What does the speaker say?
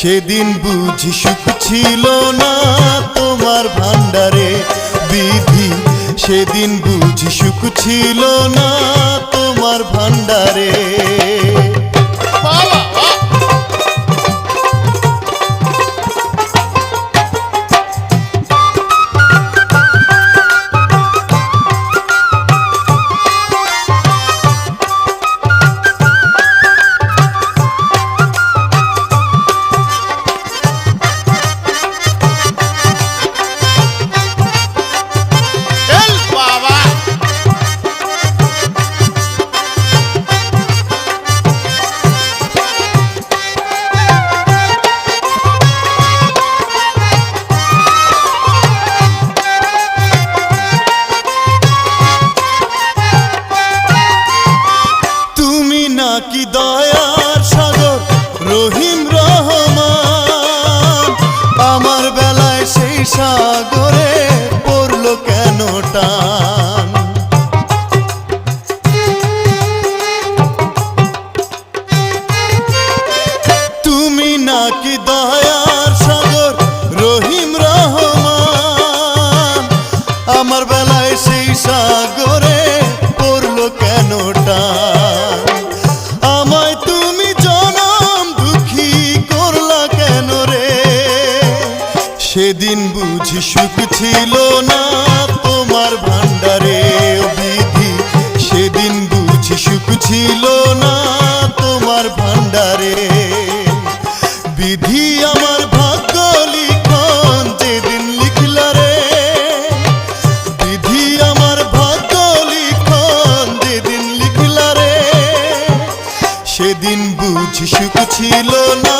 সেদিন বুঝি সুখ ছিল না তোমার ভান্ডারে বিধি, সেদিন বুঝি সুখ ছিল না তোমার ভান্ডারে। কি দয়ার সাগর রহিম রহমান, আমার বেলায় সেই সাগরে পড়লো কেন টান। তুমি নাকি দয়ার সাগর রহিম রহমান, আমার বেলায় সেই সাগরে পড়লো কেন টান। আমায় তুমি জনম দুঃখী করলা কেন রে, সেদিন বুঝি সুখ ছিল না তোমার ভান্ডারে বিধি, সেদিন বুঝি সুখ ছিল না তোমার ভান্ডারে। বিধি আমার ভাগ্য লিখন যেদিন লিখলা রে, বিধি আমার ভাগ্য লিখন যেদিন লিখলা রে, সেদিন বুঝি সুখ ছিল না